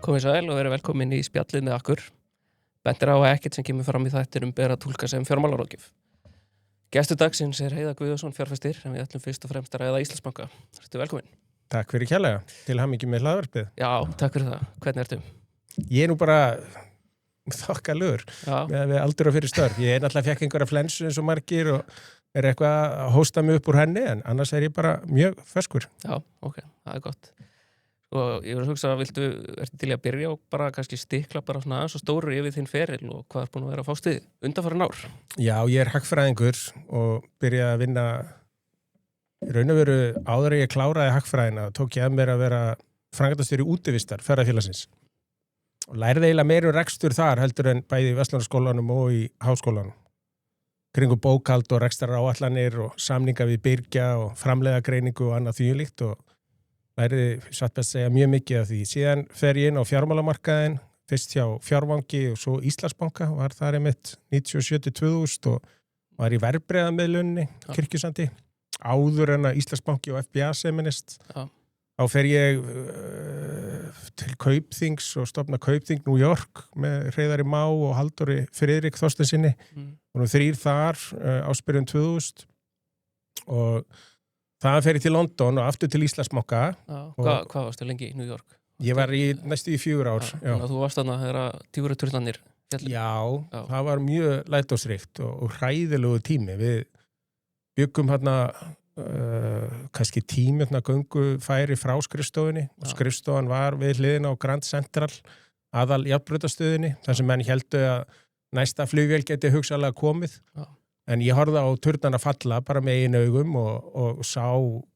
Komið sæl og verið velkomin í spjallið með okkur. Bent á að ekkert sem kemur fram í þættinum ber að túlka sem fjármálaráðgjöf. Gestur dagsins Heiðar Guðjónsson fjárfestir, en við ætlum fyrst og fremst að ræða Íslandsbanka. Ertu velkomin? Takk fyrir kærlega, til hamingju með hlaðvarpið. Já, takk fyrir það. Hvernig ertu? Ég nú bara þokkalur með aldur og fyrir störf. Ég náttúrulega fekk einhverja flensu eins og margir og eitthvað að hósta mig upp úr henni, en annars ég bara mjög ferskur. Já, ok, það gott. Og ég verður að hugsa að ertu til að byrja og bara kannski stikla bara svona aðeins og stóru yfir þinn feril og hvað búin að vera að fá stuði undanfarin ár? Já, ég hagfræðingur og byrjaði að vinna í raun og veru áður ég kláraði hagfræðina og tók ég að mér að vera framkvæmdastjóri útivistar ferðafélagsins. Og lærði eiginlega meira rekstur þar heldur en bæði í Verslunarskólanum og í Háskólanum. Kringum bókhald og rekstraráætlanir og samninga við birgja og framleiðagreiningu og annað þvíumlíkt og lærði satt best að segja mjög mikið af því. Síðan fer ég inn á fjármálamarkaðinn, fyrst hjá Fjárvangi og svo Íslandsbanka, var þar einmitt 97-2000 og var í verðbréfamiðlunni, Kirkjusandi, áður en að Íslandsbanki og FBA seminist. Já. Þá fer ég til Kaupþings og stofna Kaupþing New York með Hreiðari Má og Halldóri Friðrik Þorsteinsinni. Og nú 3 þar áspyrjun 2000 og það fer ég til London og aftur til Íslandsbanka. Hvað varstu lengi í New York? Ég var næstu í 4 ár. Þannig að þú varst þarna þegar tíguraturðanir fjallu. Já, það var mjög lærdómsríkt og hræðilegu tími. Við byggum hérna kannski tími göngu færi frá skrifstofunni og skrifstofan var við hliðina á Grand Central aðal járnbrautastöðinni þar sem menn héldu að næsta flugvél geti hugsanlega komið. Já. En ég horfði á turnana falla bara með einu augum og sá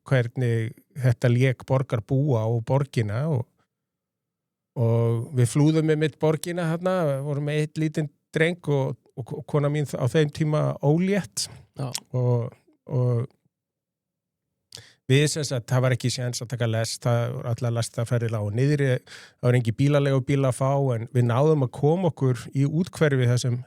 hvernig þetta lék borgar búa á borgina og við flúðum með mitt borgina þarna, vorum með eitt lítinn dreng og kona mín á þeim tíma ólétt og við sem sagt, það var ekki séns að taka lest, það var allar lestaferðir á niðri, það var engi bílalega og bíla að fá en við náðum að koma okkur í útkverfi þar sem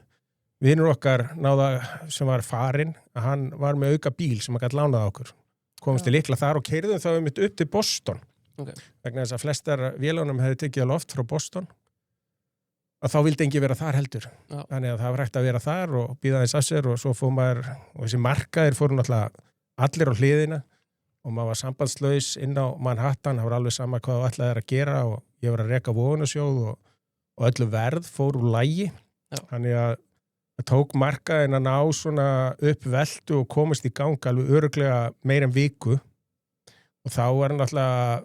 vinur okkar náða sem var farinn, að hann var með auka bíl sem hann gæti lánað okkur. Komumst til Lykla þar og keyrðum þá upp til Boston. Okay. Vegna þess að flestar vélunum hefði tekið á loft frá Boston. Og þá vildi engi vera þar heldur. Já. Þannig að það var hægt að vera þar og býða þess að sér og svo fór maður, og þessi markaðir fóru náttúrulega allir á hliðina og maður var sambandslaus inn á Manhattan, það var alveg sama hvað það ætlaði að gera og ég var að reka vogunarsjóð og öllu verð fór úr lagi. Já. Þannig að það tók markaðinn að ná svona upp veltu og komast í gang alveg örugglega meir en viku og þá var náttúrulega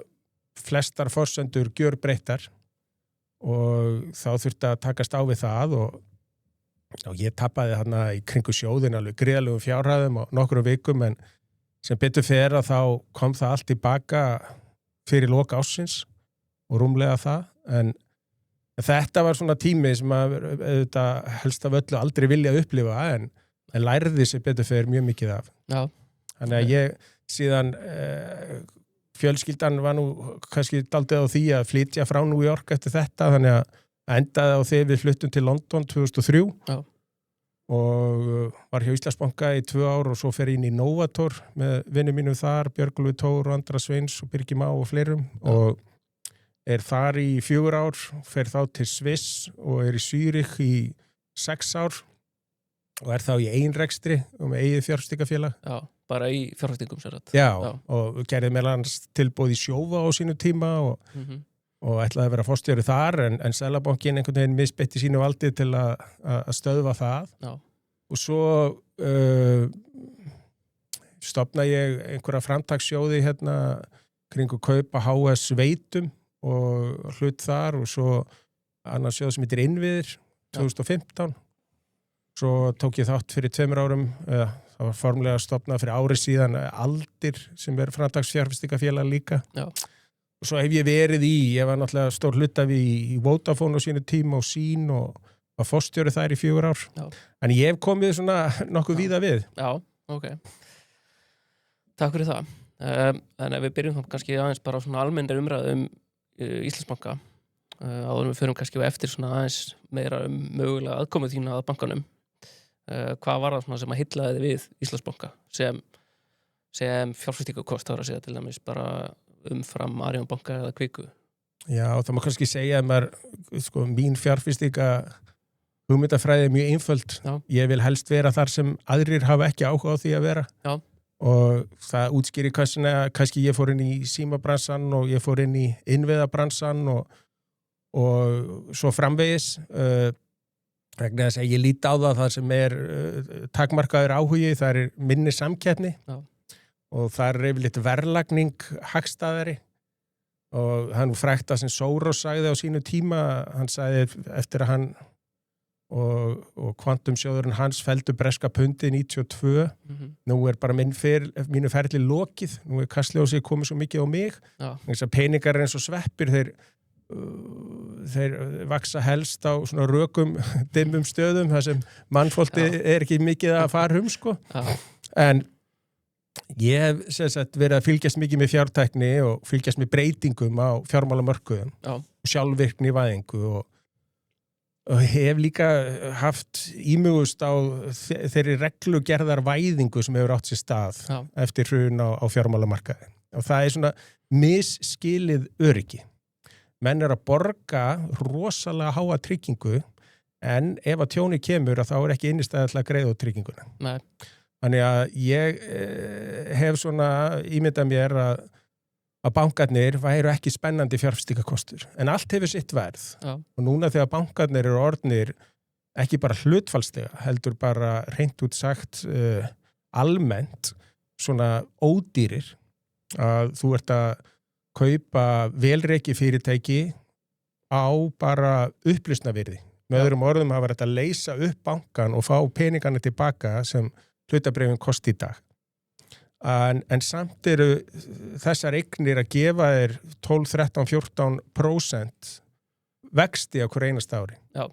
flestar forsendur gjörbreyttar og þá þurfti að takast á við það og ég tapaði þarna í kringu sjóðin alveg gríðalegum fjárhæðum á nokkrum vikum en sem betur fer að þá kom það allt tilbaka fyrir lok ársins og rúmlega það en þetta var svona tími sem að auðvitað helst af öllu aldrei vilja upplifa en lærði sem betur fer mjög mikið af. Já. Þannig að ég síðan fjölskyldan var nú kannski daldið á því að flytja frá New York eftir þetta þannig að endaði á því við fluttum til London 2003. Já. Og var hjá Íslandsbanka í 2 ár og svo fer inn í Novator með vinnum mínum þar, Björgúlfur Tór og Andra Sveins og Birgir Má og fleirum og þar í 4 ár, fer þá til Sviss og í Zürich í 6 ár og þá í einrekstri og með eigið fjárfestingafélag. Já, bara í fjárfestingum sér að. Já, og gerði meðal annars tilboð í Sjóva á sínu tíma og ætlaði að vera forstjóri þar en Seðlabankinn einhvern veginn misbeitti sínu valdi til að stöðva það. Já. Og svo stofna ég einhverja framtakssjóði hérna kringu kaupa HS Veitum og hlut þar og svo annars sjóð sem heitir Innviðir 2015. Svo tók ég þátt fyrir 2 árum, það var formlega stofnað fyrir ári síðan Aldir sem framtaksfjárfestingafélag líka. Já. Og svo hef ég verið ég var náttúrulega stór hlutafi í Vodafone á sínu tíma og Sín og var forstjóri þær í 4 ár. Já. En ég hef komið svona nokkuð víða við. Já, ok. Takk fyrir það. En ef við byrjum þá kannski aðeins bara svona almennir umræðu Íslandsbanka. Áður við förum kannski eftir svona aðeins meira mögulega aðkomu þína að bankanum. Hvað var það svona sem að hyllaði þið við Íslandsbanka sem fjárfestingakost ára segja til dæmis bara umfram Arion banka eða Kviku? Já, það má kannski segja að maður, sko, mín fjárfestinga hugmyndafræði er mjög einföld. Já. Ég vil helst vera þar sem aðrir hafa ekki áhuga á því að vera. Já. Og það útskýrir kannski ég fór inn í símabransan og ég fór inn í innviðabransan og svo framvegis. Vegna þess að ég líti á það sem er takmarkaður áhugi, það er minni samkeppni. Já. Og það er yfirleitt verðlagning hagstæðari. Og hann frækt að sem Soros sagði á sínu tíma, hann sagði eftir að hann og kvantumsjóðurinn hans felldu breska pundi 92, nú er bara mínu ferli lokið, nú er Kastljósið komið svo mikið á mig, þess að peningar eins og sveppir, þeir vaksa helst á svona rökum, dimmum stöðum, þar sem mannfólki er ekki mikið að fara sko. En ég hef sem sagt verið að fylgjast mikið með fjártækni og fylgjast með breytingum á fjármálamörkuðum og sjálfvirkni væðingu og hef líka haft ímugust á þeirri reglugerðar væðingu sem hefur átt sér stað eftir hrun á fjármálamarkaði. Og það er svona misskilið öryggi. Menn er að borga rosalega háa tryggingu en ef að tjóni kemur þá er ekki innistæða til að greiða út trygginguna. Nei. Þannig að ég hef svona ímyndað mér að bankarnir væru ekki spennandi fjárfestingakostur. En allt hefur sitt verð. Já. Og núna þegar bankarnir eru orðnir ekki bara hlutfallslega, heldur bara hreint út sagt almennt svona ódýrir að þú ert að kaupa velreki fyrirtæki á bara upplýsnavirði. Með öðrum orðum hafa þetta að leysa upp bankan og fá peningana tilbaka sem hlutabréfin kosti í dag. En samt eru þessar eignir að gefa þér 12, 13, 14% vexti á hver einasta ári. Já.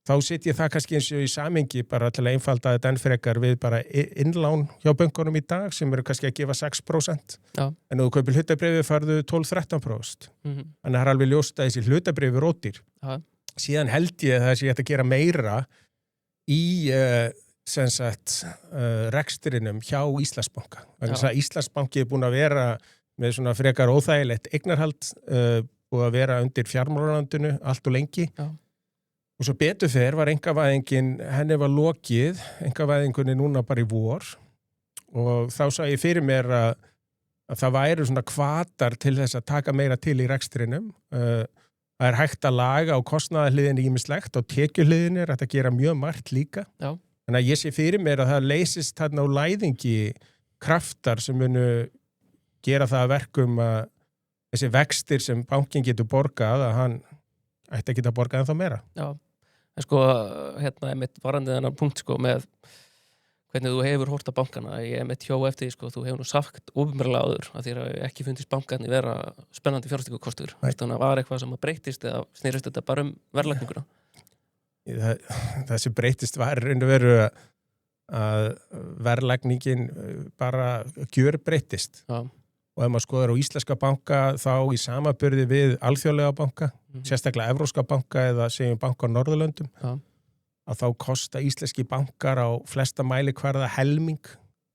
Þá set ég það kannski eins og í samhengi bara til að einfalda þetta enn frekar við bara innlán hjá bönkunum í dag sem eru kannski að gefa 6%. Já. En ef þú kaupir hlutabréfi farðu 12-13%. Þannig að það er alveg ljóst að þessi hlutabréfi eru ódýr. Síðan held ég að það sé hægt að gera meira í sem sagt rekstrinum hjá Íslandsbanka. Þannig að Íslandsbanki er búin að vera með svona frekar óþægilegt eignarhald og að vera undir fjármálaráðuneytinu allt og lengi. Já. Og svo betur fer var einkavæðingin, henni var lokið, einkavæðingunni núna bara í vor og þá sá ég fyrir mér að það væru svona hvatar til þess að taka meira til í rekstrinum. Það er hægt að laga á kostnaðarhliðinni ýmislegt og tekjuhliðinni er hægt að gera mjög margt líka. Já. Þannig að ég sé fyrir mér að það leysist þarna á læðingi kraftar sem munu gera það að verkum að þessi vextir sem bankin getur borgað að hann ætti að geta borgað ennþá meira. Já, en sko hérna er mitt varandi þennan punkt sko með hvernig þú hefur hort á bankana. Ég er mitt hjó eftir því sko, þú hefur nú sagt opinberlega áður að þér ekki fundist bankarnir vera spennandi fjárfestingakostur. Þannig að var eitthvað sem að breytist eða snýrist þetta bara verðlagninguna? Það sem breytist var raun og veru að verðlagningin bara gjörbreytist. Já. Og ef maður skoðar á íslenska banka þá í samaburði við alþjóðlega banka, sérstaklega evrópska banka eða segjum banka á Norðurlöndum, að þá kosta íslenski bankar á flesta mælikvarða helming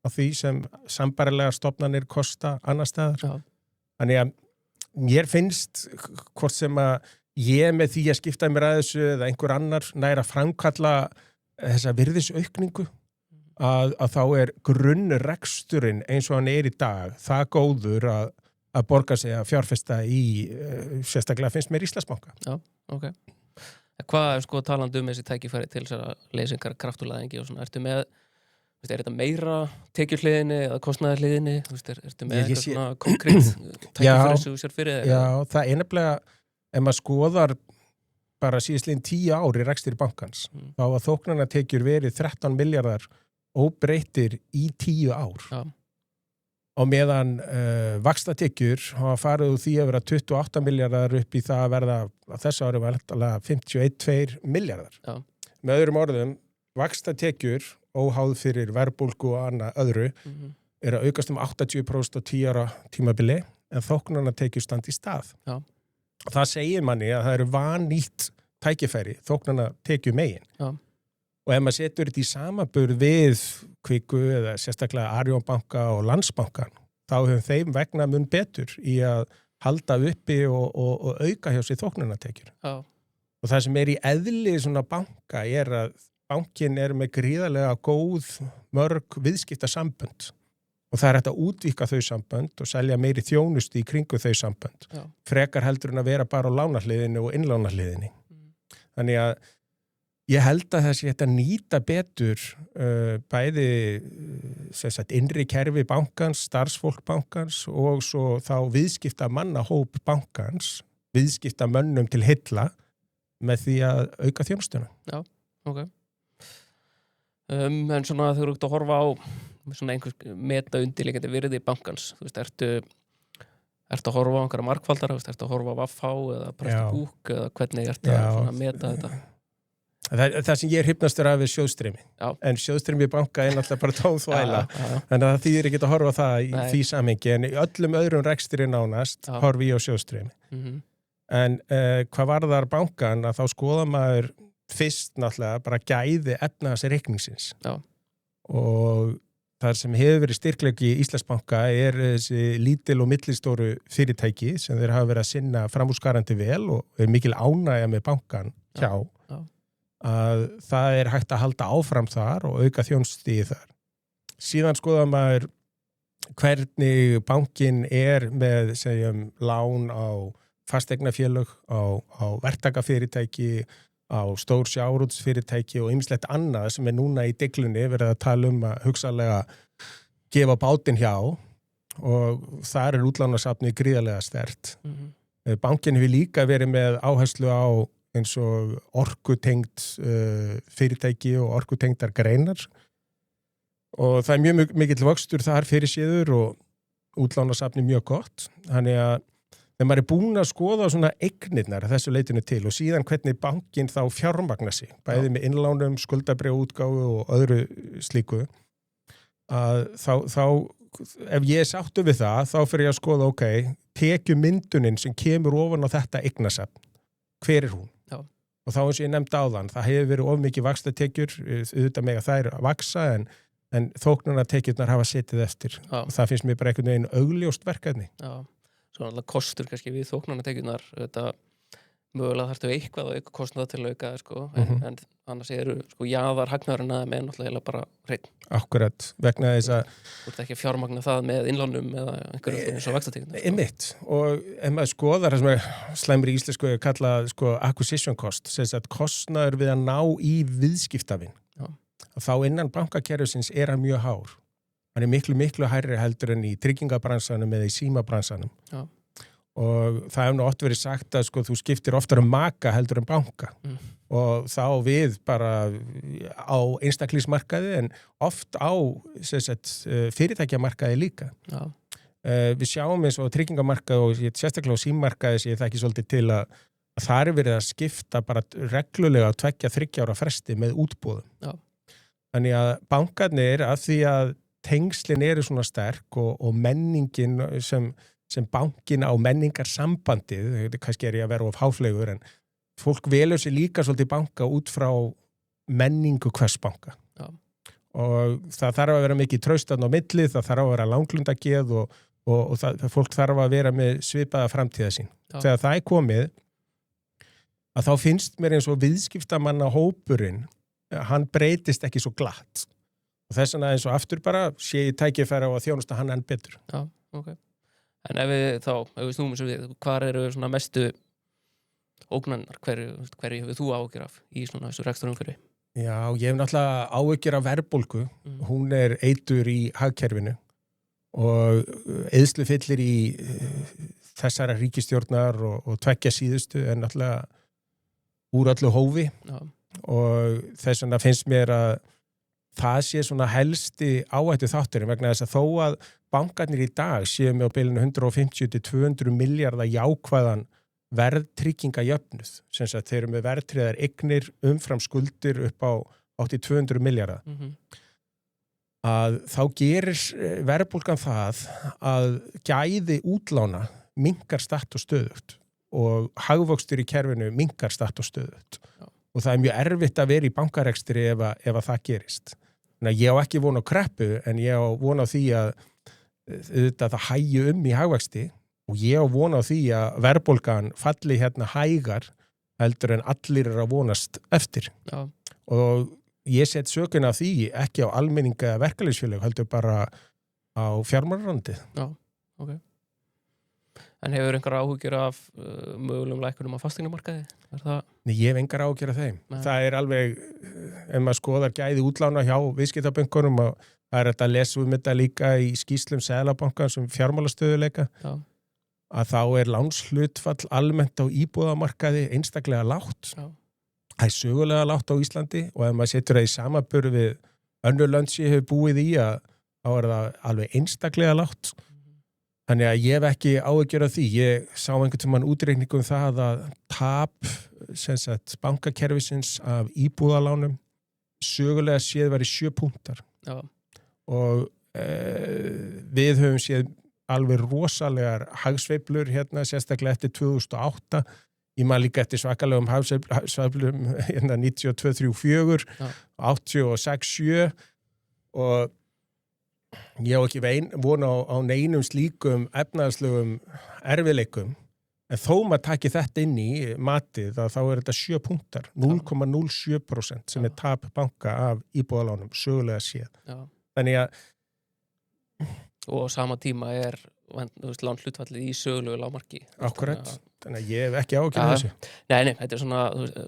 af því sem sambærilega stofnanir kosta annar staðar. Já. Þannig að mér finnst hvort sem að ég með því að skipta mér að þessu eða einhver annar nær að framkalla þessa virðisaukningu að þá er grunnreksturinn eins og hann er í dag það góður að borga sig að fjárfesta í sérstaklega finnst mér Íslandsbanka. Já, ok. Hvað er sko talandi þessi tækifæri til þessara leysingar kraftúrlæðingi og svona, ertu með, er þetta meira tekjuhliðinni eða kostnaðarhliðinni, ertu með eitthvað svona konkrétt tækifæri sem þú sér fyrir þér? Já, það er nefnilega ef maður skoðar bara síðastliðin 10 ár í rekstri bankans, þá að þóknanatekjur verið 13 milljarðar óbreyttir í 10 ár. Já. Og meðan vaxtatekjur hafa farið úr því að vera 28 milljarðar upp í það að verða að þessu ári var 51-2 milljarðar. Já. Með öðrum orðum, vaxtatekjur óháð fyrir verbulgu og annað öðru er að aukast 80% á 10 ára tímabili en þóknanatekjur standi í stað. Já. Það segir manni að það eru vannýtt tækifæri, þóknana tekju megin. Já. Og ef maður setur þetta í samaburð við Kviku eða sérstaklega Arion banka og Landsbankan, þá hefur þeim vegna mun betur í að halda uppi og auka hjá sér þóknunartekjur. Já. Og það sem í eðli svona banka að bankin með gríðarlega góð mörg viðskiptasambönd og það hægt að útvíkka þau sambönd og selja meiri þjónustu í kringu þau sambönd. Já. Frekar heldur en að vera bara á lánahliðinni og innlánahliðinni. Þannig að ég held að það sé hægt að nýta betur bæði innri kerfi bankans, starfsfólk bankans og svo þá viðskipta mannahóp bankans, viðskipta mönnum til heilla með því að auka þjónustuna. Já, ok. En svona þegar þú ert að horfa á svona einhvers meta undirliggjandi virði bankans, þú veist, ertu að horfa á einhverja markfaldara, ertu að horfa á Vafá eða Presto Búk eða hvernig ertu að meta þetta? Það sem ég hrifnast af við sjóðstreymi. Já. En sjóðstreymi banka náttúrulega bara tóðþvæla. Þannig að það þýðir ekki að horfa á það í því samhengi. En í öllum öðrum rekstri nánast horfi ég á sjóðstreymi. En hvað varðar bankan að þá skoða maður fyrst náttúrulega bara gæði efnahagsreikningsins. Já. Og það sem hefur verið styrkleiki í Íslandsbanka þessi lítil og millistóru fyrirtæki sem þeir hafa verið að sinna framúrskarandi vel og mikil ánægja með bankan hjá. Að það hægt að halda áfram þar og auka þjónustustigið þar. Síðan skoða maður hvernig bankin með segjum lán á fasteignafélög, á verktakafyrirtæki, á stór sjávarútvegsfyrirtæki og ýmislegt annað sem núna í deglunni verið að tala að hugsanlega gefa bátinn hjá og þar útlánasafnið gríðarlega sterkt. Bankin hefur líka verið með áherslu á eins og orkutengt fyrirtæki og orkutengdar greinar og það mjög mikill vöxtur þar fyrir séður og útlánasafni mjög gott. Þannig að þegar maður búin að skoða svona eignirnar þessu leitinu til og síðan hvernig bankin þá fjármagna sig, bæði með innlánum, skuldabréfaútgáfu og öðru slíku, að þá ef ég sáttu við það, þá fyrir ég að skoða, tekjumyndunin sem kemur ofan á þetta eignasafn, hver hún? Og þá eins og ég nefndi áðan, það hefur verið of mikið vaxtatekjur, auðvitað með að þær vaksa en þóknunartekjurnar hafa setið eftir. Og það finnst mér bara einhvern veginn augljóst verkefni. Já, svo alltaf kostur kannski við þóknunartekjurnar, þetta mögulega þarftu eitthvað og eitthvað kostnaða til að auka en annars eru jaðar hagnaðurinn að með náttúrulega bara hreinn. Akkurat, vegna þess að þú ert ekki að fjármagna það með innlánum eða einhverjum eins og vaxtatekjurnar. Einmitt, og ef maður skoðar það sem slæmur í íslensku kallað acquisition cost, sem sagt kostnaður við að ná í viðskiptavin. Þá innan bankakerfisins hann mjög hár. Hann miklu hærri heldur en í tryggingabransanum eða í símabransanum. Já. Og það hefur oft verið sagt að þú skiptir oftar maka heldur en banka og þá við bara á einstaklingsmarkaði en oft á fyrirtækjamarkaði líka. Já. Við sjáum eins og tryggingamarkaði og sérstaklega á símmarkaði sem ég þekki svolítið til að það verið að skipta bara reglulega 2-3 ára fresti með útboðum. Já. Þannig að bankarnir að því að tengslin eru svona sterk og menningin sem bankin á menningarsambandið, kannski ég að vera of háfleygur, en fólk velur sér líka svolítið banka út frá menningu hvers banka. Já. Og það þarf að vera mikið traustan á milli, það þarf að vera langlundageð og fólk þarf að vera með svipaða framtíða sín. Já. Þegar það komið, að þá finnst mér eins og viðskiptamanna hópurinn, hann breytist ekki svo glatt. Og þess vegna eins og aftur bara sé ég tækifæri á að þjónusta hann enn betur. Já, ok. En ef við snúmum svo við, hvar eru svona mestu ógnannar, hverju hefur þú áhyggjur af í svona þessu rekstrarumhverfi? Já, ég hef náttúrulega áhyggjur af verðbólgu. Hún eitur í hagkerfinu og eyðslufyllir í þessara ríkisstjórnar og 2 síðustu en náttúrulega úr öllu hófi. Já. Og þess vegna finnst mér að það sé svona helsti áhættu þátturinn vegna þess að þó að bankarnir í dag séu með á bilinu 150-200 milljarða jákvæðan verðtryggingajöfnuð, sem sagt þeir eru með verðtryggðar eignir umfram skuldir upp á 200 milljarða. Að þá gerir verðbólgan það að gæði útlána minnkar statt og stöðugt og hagvöxtur í kerfinu minnkar statt og stöðugt. Já. Og það mjög erfitt að vera í bankarekstri ef að það gerist. Þannig að ég á ekki von á kreppu en ég á von á því að það hægi í hagvexti og ég á vona á því að verðbólgan falli hérna hægar heldur en allir eru að vonast eftir. Já. Og ég set sökuna af því ekki á almenninga eða verkalýðsfélög, heldur bara á fjármálaráðuneytið. Já, ok. En hefur einhver áhyggjur af mögulegum lækkunum á fasteignamarkaði? Það... Nei, ég hef engar áhyggjur af þeim. Nei. Það alveg, ef maður skoðar gæði útlána hjá viðskiptabönkunum og það þetta að lesa þetta líka í skýrslum Seðlabankans fjármálastöðuleika, að þá lánshlutfall almennt á íbúðamarkaði einstaklega lágt. Já. Það sögulega lágt á Íslandi og ef maður setur það í samanburð við önnur lönd sem ég hef búið í að þá það alveg einstaklega lágt. Þannig að ég hef ekki áhyggjur af því. Ég sá einhvern tímann útreikningum það að tap bankakerfisins af íbúðalánum sögulega séð var í 7 punktar. Já. Og við höfum séð alveg rosalegar hagsveiflur hérna, sérstaklega eftir 2008. Ég maður líka eftir svakalegum hagsveiflum hérna 92-34, 86-7 og ég á ekki vona á neinum slíkum efnaðslegum erfiðleikum, en þó maður taki þetta inn í matið að þá þetta 7 punktar, 0,07% sem tap banka af íbúðalánum, sögulega séð. Já. Þannig að og á sama tíma lánhlutfallið í sögulegu lágmarki. Akkurat, þannig að ég hef ekki áhyggjur af þessu. Nei, þetta svona,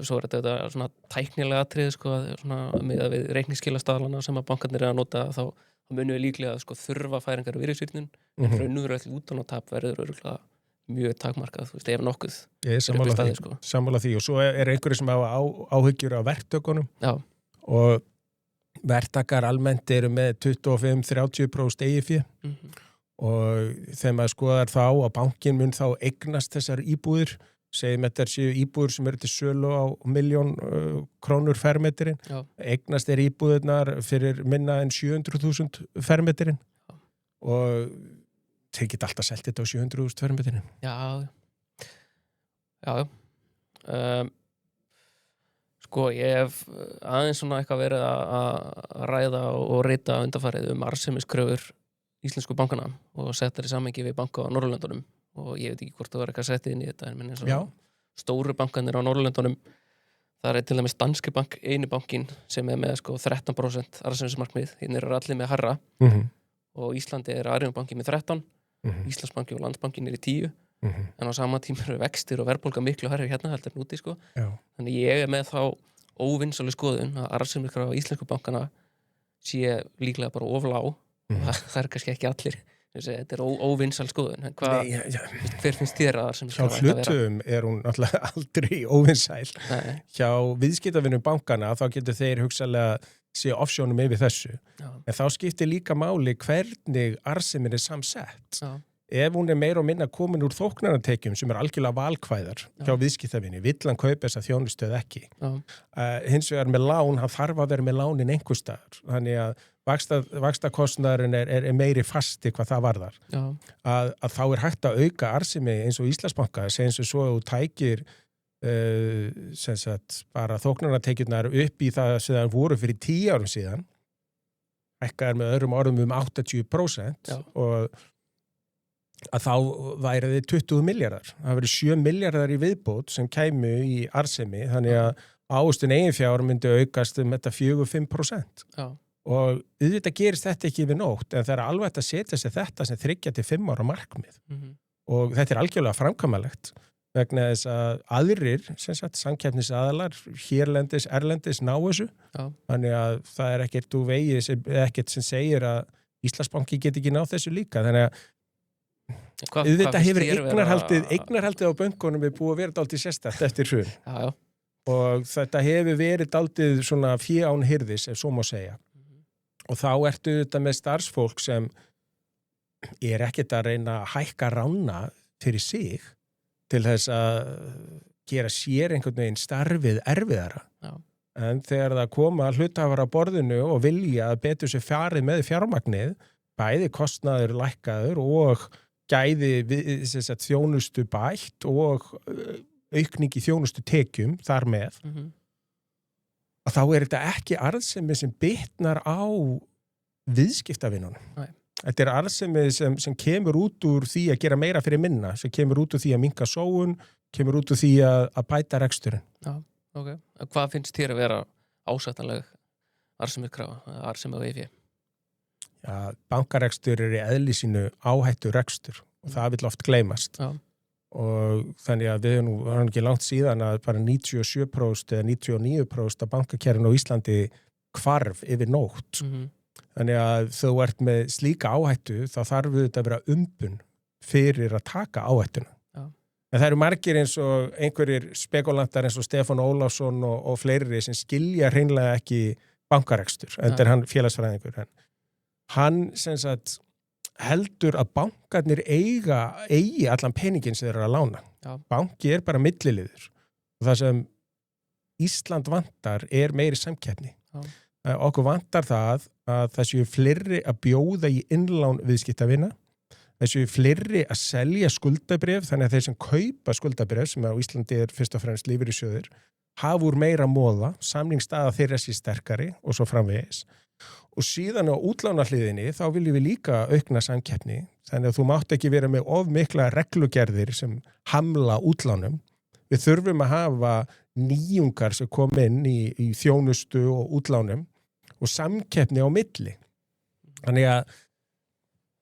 svo þetta svona tæknilega atriði, sko, svona miðað við reikningsskilastaðlana sem að bankarnir að nota, þá munum við líklega að þurfa færingar og virðisvirknin, en raunverulegt útlánatap verður örugglega mjög takmarkað, ef nokkuð. Ég sammála því og svo einhverjir sem hafa áhyggjur af verktökunum. Já. Og verktakar almennt eru með 25-30% eigið fé og þegar maður skoðar þá að bankin mun þá eignast þessar íbúðir, segjum þetta séu íbúðir sem eru til sölu á 1.000.000 krónur fermetrinn, eignast íbúðirnar fyrir minna en 700.000 fermetrinn og þeir geta alltaf selt þetta á 700.000 fermetrinn. Já. Sko, ég hef aðeins svona eitthvað verið að ræða og rita undanfarið arðsemiskröfur íslensku bankana og setja í samhengi við banka á Norðurlöndunum og ég veit ekki hvort það var eitthvað settið inn í þetta, en eins og stóru bankanir á Norðurlöndunum, það til dæmis Danske Bank, einu bankin sem með 13% arðsemismarkmið, hinn allir með hærra og Íslandi Arion banki með 13, Íslandsbanki og Landsbankin í 10, en á sama tíma eru vextir og verðbólga miklu hærri hérna heldur en úti, sko. Þannig ég með þá óvinnsælu skoðun að arðsemiskröfur á íslensku bankana sé líklega bara of lág. Það kannski ekki allir. Þetta óvinnsæl skoðun. En hver finnst þér að arðsemiskrafa ætti að vera? Hjá hlutum hún náttúrulega aldrei óvinnsæl. Hjá viðskiptavinum bankana þá getur þeir hugsanlega sé offsjónum yfir þessu. En þá skiptir líka máli hvernig arðsemin samsett. Ef hún meira og minna komin úr þóknanatekjum sem algjörlega valkvæðar hjá viðskiptavinni, vill hann kaupa þessa þjónustöð ekki. Hins vegar með lán, hann þarf að vera með lánin einhvers staðar. Þannig að vaxtakostnaðurinn meiri fasti hvað það varðar. Að þá hægt að auka arðsemi eins og Íslandsbanka, eins og svo þú tækir bara þóknanatekjurnar upp í það sem það voru fyrir 10 árum síðan, hækkaðar með öðrum orðum 80% og að þá væri þið 20 milljarðar. Það verið 7 milljarðar í viðbót sem kæmu í arðsemi, þannig að ávöxtun eiginfjár myndi aukast þetta 4-5%. Og auðvitað gerist þetta ekki við nótt, en það alveg að setja sér þetta sem 3-5 ára markmið. Og þetta algjörlega framkvæmanlegt vegna þess að aðrir, samkeppnisaðilar, hérlendis, erlendis ná þessu. Þannig að það ekkert sem segir að Íslandsbanki geti ekki náð þessu líka. Þannig að auðvitað hefur eignarhaldið á bönkunum búið að vera dálítið sérstætt eftir hrun. Og þetta hefur verið dálítið svona fé án hirðis, ef svo má segja. Og þá ertu þetta með starfsfólk sem ekkert að reyna að hækka rána fyrir sig til þess að gera sér einhvern veginn starfið erfiðara. En þegar það koma hluthafar á borðinu og vilja að betur sér farið með fjármagnið, bæði kostnaður lækkaður og gæði þjónustu bætt og aukning í þjónustu tekjum þar með, að þá þetta ekki arðsemi sem bitnar á viðskiptavinunum. Þetta er arðsemi sem kemur út úr því að gera meira fyrir minna, sem kemur út úr því að minnka sóun, kemur út úr því að bæta reksturinn. Já, ok. Hvað finnst þér að vera ásættanleg arðsemiskrafa, arðsemi á EFI? Já, bankarekstur er í eðli sínu áhættu rekstur og það vill oft gleymast. Já. Og þannig að við erum ekki langt síðan að bara 97% eða 99% af bankakerfinu á Íslandi hvarf yfir nótt. Þannig að þú ert með slíka áhættu þá þarf þetta að vera umbun fyrir að taka áhættuna. Já. En það eru margir eins og einhverjir spekulantar eins og Stefán Ólafsson og fleiri sem skilja hreinlega ekki bankarekstur. Þetta er hann félagsfræðingur. Hann sem sagt heldur að bankarnir eigi allan peningin sem þeir eru að lána. Já. Banki er bara milliliður. Og það sem Ísland vantar er meiri samkeppni. Já. Okkur vantar það að það séu fleiri að bjóða í innlán viðskiptavina. Það séu fleiri að selja skuldabréf, þannig að þeir sem kaupa skuldabréf, sem á Íslandi er fyrst og fremst lífeyrissjóðir, hafa úr meira móða, samningsstaða þeirra sé sterkari og svo framvegis. Og síðan á útlánahliðinni þá viljum við líka aukna samkeppni, þannig að þú mátt ekki vera með of mikla reglugerðir sem hamla útlánum. Við þurfum að hafa nýjungar sem kom inn í þjónustu og útlánum og samkeppni á milli. Þannig að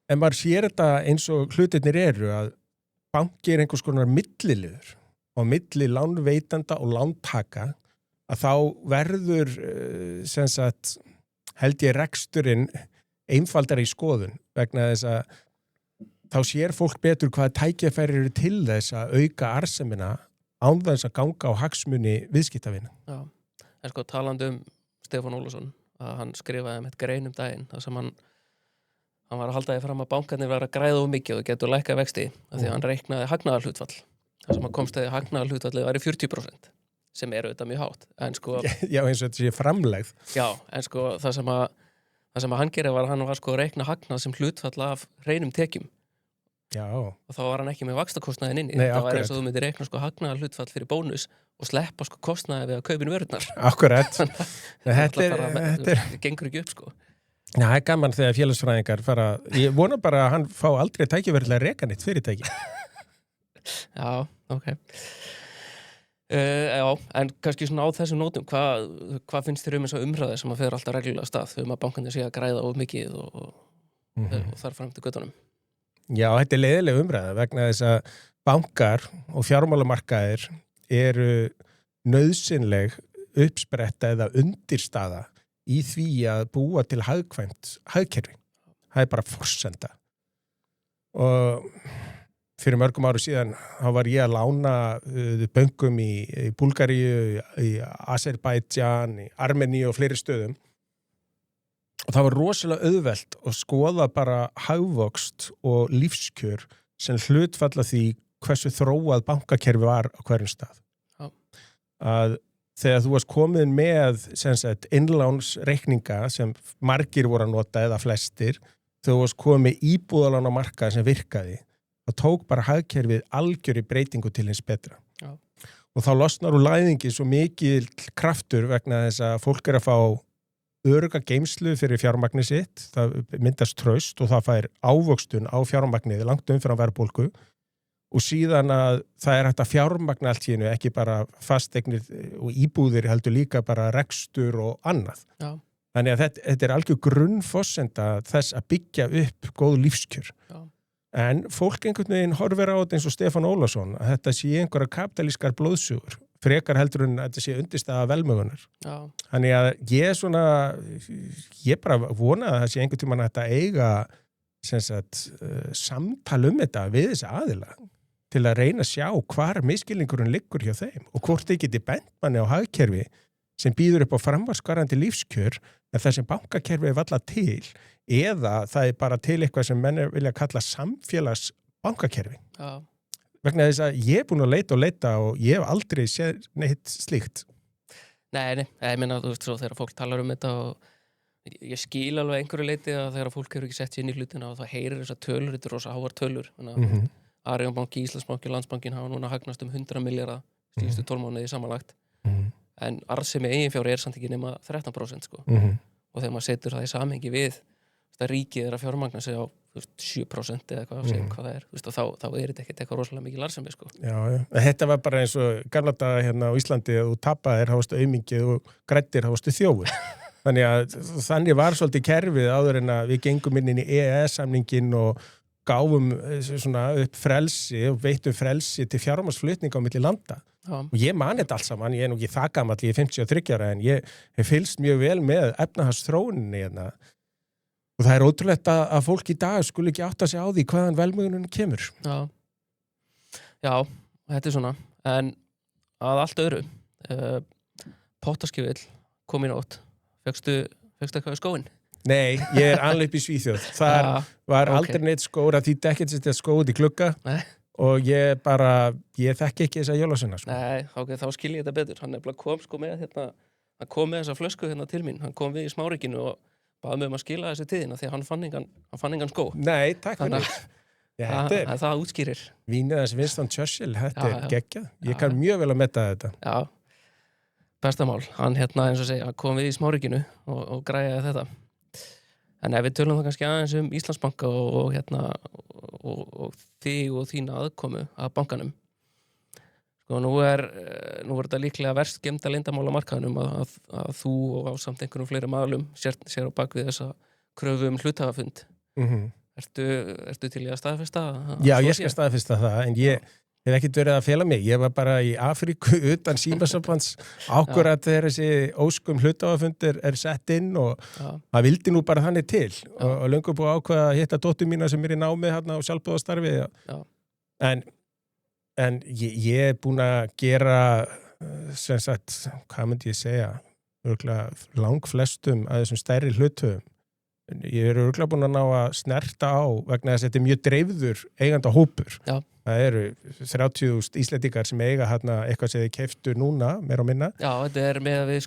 ef maður sér þetta eins og hlutirnir eru að banki er einhvers konar milliliður og milli lánveitanda og lántaka að þá verður sem sagt held ég reksturinn einfaldar í skoðun vegna þess að þá sér fólk betur hvað tækifæri eru til þess að auka arðsemina án þess að ganga á hagsmuni viðskiptavina. Já, en sko talandi Stefán Ólafsson að hann skrifaði með grein daginn þar sem hann var að halda því fram að bankarnir var að græða of mikið og getur lækkað vexti af því að hann reiknaði hagnaðarhlutfall þar sem hann komst að hagnaðarhlutfallið væri 40% sem eru þetta mjög hátt en sko, Já, eins og þetta sé framlegð. Já, en sko það sem að hann gerði var að hann var sko að reikna hagnað sem hlutfall af hreinum tekjum. Já. Og þá var hann ekki með vaxtakostnaðin inni. Nei, það var akkurat. eins og þú myndir reikna sko hagnaðar hlutfall fyrir bónus og sleppa sko kostnaði við að kaupin vörurnar. Akkurat. Þetta gengur ekki upp sko. Já, það er gaman þegar félagsfræðingar fara, ég vona bara að hann fá aldrei tækifæri til að reka neitt fyrirtæki. Já, ok. Já, en kannski svona á þessum nótum, hvað finnst þér þessa umræðu sem að fer alltaf reglulega af stað þegar bankarnir sé að græða of mikið og þar fram til göttunum? Já, þetta er leiðileg umræða vegna þess að bankar og fjármálamarkaðir eru nauðsynleg uppspretta eða undirstaða í því að búa til hagkvæmt hagkerfi. Það er bara forsenda. Og fyrir mörgum áru síðan þá var ég að lána bönkum í Búlgaríu, í Azerbaijan, í Armeníu og fleiri stöðum. Og það var rosalega auðvelt að skoða bara hagvöxt og lífskjör sem hlutfalla því hversu þróað bankakerfi var á hverjum stað. Já. Að þegar þú varst komin með innlánsreikninga sem margir voru að nota eða flestir, þegar þú varst komið íbúðalána markað sem virkaði, þá tók bara hagkerfið algjör í breytingu til hins betra. Já. Og þá losnar úr læðingi svo mikil kraftur vegna þess að fólk er að fá örugga geymslu fyrir fjármagnið sitt, það myndast traust og það fær ávöxtun á fjármagnið langt umfram verðbólgu og síðan að það er hægt að fjármagna allt í einu, ekki bara fasteignir og íbúðir heldur líka bara rekstur og annað. Já. Þannig að þetta er algjör grunnforsenda þess að byggja upp góð lífskjör. Já. En fólk einhvern veginn horfir á þetta eins og Stefán Ólafsson að þetta sé einhverja kapitalískar blóðsugur frekar heldur en að þetta sé undirstaða velmögunar. Já. Þannig að ég bara vona að það sé einhvern tímann að eiga samtal þetta við þessa aðila til að reyna að sjá hvar miskilningurinn liggur hjá þeim og hvort þið geti bent manni á hagkerfi sem býður upp á framvarskarandi lífskjör en það sem bankakerfi er valla til eða það er bara til eitthvað sem menn vilja kalla samfélags bankakerfi. Já. Vegna þess að ég er búin að leita og ég hef aldrei séð neitt slíkt. Nei, ég meina þú veist svo þegar fólk talar þetta og ég skil alveg einhverju leiti að þegar fólk hefur ekki sett sér inn í hlutina og það heyrir þessar tölur, þetta er rosa háar tölur. Arion banki, Íslandsbanki, Landsbankin hafa núna hagnast 100 milljarða síðustu 12 mánuði samanlagt. En arðsemi eiginfjár er samt ekki nema 13% sko. Og þegar maður setur það í samhengi við það ríkið að fjármagna sig á 7% eða eitthvað, segjum hvað það er, og þá er þetta ekkert eitthvað rosalega mikið larsemi, sko. Já. Þetta var bara eins og gamla daga hérna á Íslandi að þú tapaðir, þá varstu aumingið og græddir, þá varstu þjófur. Þannig var svolítið kerfið áður en að við gengum inn í EES-samningin og gáfum svona upp frelsi og veittum frelsi til fjármagnsflutninga á milli landa. Já. Og ég man þetta alls saman, ég er nú ekki það gamall, ég er 53 ára, en ég hef fylgst mjög vel með efnahagsþróuninni hérna. Og það er ótrúlegt að fólk í dag skuli ekki átta sig á því hvaðan velmegunin kemur. Já, þetta er svona. En að allt öðru, pottaskjöfull kom í nótt. Fékkstu eitthvað í skóinn? Nei, ég er alveg upp í Svíþjóð. Það var aldrei neitt skór að því dekkið sitt að skóð í glugga. Nei. Og ég þekki ekki þessa jólasveina. Sko. Nei, þá skil ég þetta betur. Hann kom sko með hérna, hann kom með þessa flösku hérna til mín. Hann kom við í smárikinu og baði mig að skila þessi tíðina því að hann fann engan skó. Nei, takk fyrir. Það útskýrir. Vínið þessi Winston Churchill, þetta er geggjað. Ég kann mjög vel að metta þetta. Já, bestamál. Hann eins og segja, hann kom við í smárikinu og græjaði þetta. En ef við tölum það kannski aðeins Íslandsbanka og þig og þína aðkomu að bankanum. Sko, nú er þetta líklega verst gemda leyndarmál á markaðnum að þú og ásamt einhverjum fleiri maðurlum sér á bakvið þessa kröfu hluthafafund. Ertu til í að staðfesta? Já, ég skal staðfesta það, en ég hef ekkert verið að fela mig. Ég var bara í Afríku utan símasambands ákkurat þegar þessi óskum hluthafafundir er sett inn og það vildi nú bara þannig til og löngu búið að ákveða að hitta dóttur mína sem er í námi hérna á sjálfboðastarfi. En ég er búin að gera, sem sagt, hvað myndi ég segja, langflestum að þessum stærri hluthöfum. Ég er örugglega búin að ná að snerta á vegna þess að þetta er mjög dreifður eiganda hópur. Já. Það eru 30.000 Íslendingar sem eiga hérna eitthvað sem þið keyptu núna, meira og minna. Já, þetta er með að við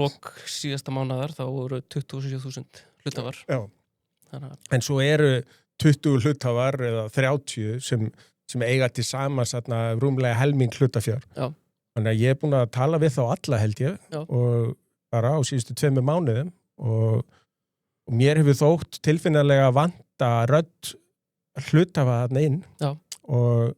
lok síðasta mánaðar, þá voru 27.000 hluthafar. Já. En svo eru 20 hluthafar eða 30 sem eiga til samans rúmlega helming hlutafjár. Já. Þannig að ég er búin að tala við þá alla held ég. Já. Og bara á síðustu 2 mánuðum og mér hefur þótt tilfinnilega vanta rödd hlutafa þarna inn. Já. Og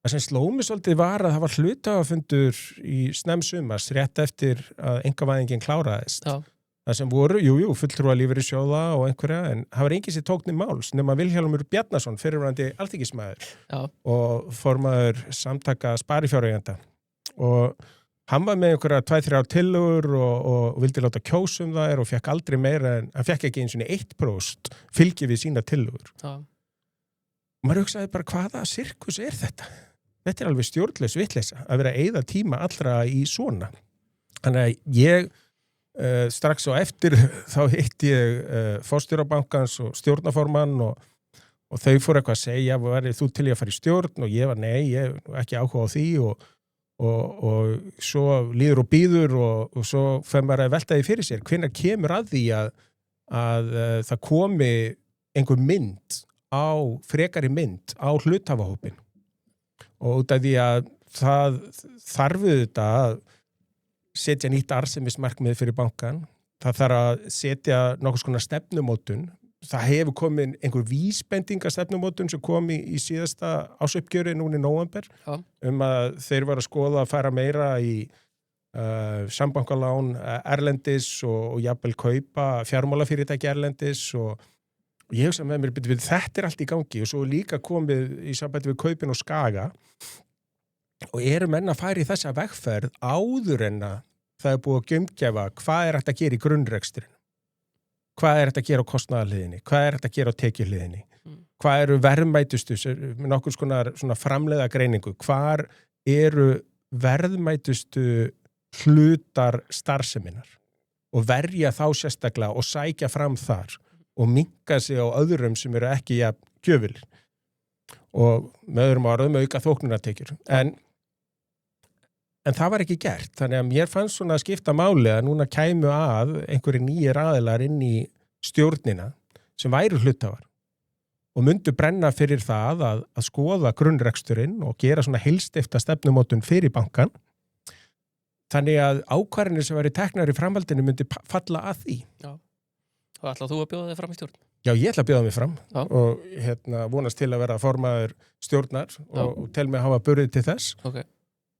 það sem sló mig svolítið var að það var hlutafafundur í snemsumars rétt eftir að einkavæðingin kláraðist. Já. Það sem voru, fulltrúa lífeyrissjóða og einhverja, en það var enginn sem tók niður máls nema Vilhjálmur Bjarnason, fyrrverandi alþingismaður og formaður samtaka sparifjáreigenda. Og hann var með einhverja 2-3 tillögur og vildi láta kjósa þær og fekk aldrei meira en hann fekk ekki eins og 1% fylgi við sína tillögur. Já. Og maður hugsaði bara hvaða sirkus er þetta? Þetta er alveg stjórnlaus vitleysa að vera að eyða tíma allra í svona. Þannig að ég strax á eftir þá hitti ég forstjórabankans og stjórnarformann og þau fóru eitthvað að segja, verið þú til í að fara í stjórn og ég var nei, ég hef ekki áhuga á því og svo líður og býður og svo fer maður að velta því fyrir sér hvenær kemur að því að það komi einhver mynd frekari mynd á hluthafahópin og út af því að það þarf þetta að setja nýtt arðsemismarkmið fyrir bankan, það þarf að setja nokkurs konar stefnumótun. Það hefur komið einhver vísbendingastefnumótun sem kom í síðasta ásuppgjöri núna í nóvember að þeir var að skoða að fara meira í sambankalán erlendis og jafnvel kaupa fjármálafyrirtæki erlendis og ég hugsa með mér, þetta er allt í gangi og svo líka komið í sambandi við kaupin og Skaga og eru menn að fara í þessa vegferð áður en að það er búið að geumgjafa hvað er hægt að gera í grunnrekstrin, hvað er hægt að gera á kostnaðarliðinni, hvað er hægt að gera á tekjuliðinni, hvað eru verðmætustu, með nokkur svona framleiða greiningu, hvar eru verðmætustu hlutar starfseminnar og verja þá sérstaklega og sækja fram þar og minnka sig á öðrum sem eru ekki gjöfulir og með öðrum orðum auka þóknunartekjur. En það var ekki gert, þannig að mér fannst svona að skipta máli að núna kæmu að einhverjir nýjir aðilar inn í stjórnina sem væru hluthafar og myndu brenna fyrir það að skoða grunnreksturinn og gera svona heilstifta stefnumótun fyrir bankan. Þannig að ákvarðanir sem væri teknar í framhaldinu myndi falla að því. Já. Og ætlar þú að bjóða þig fram í stjórn? Já, ég ætla að bjóða mig fram Já. og vonast til að vera formaður stjórnar og tel mig að hafa burðið til þess. Ok.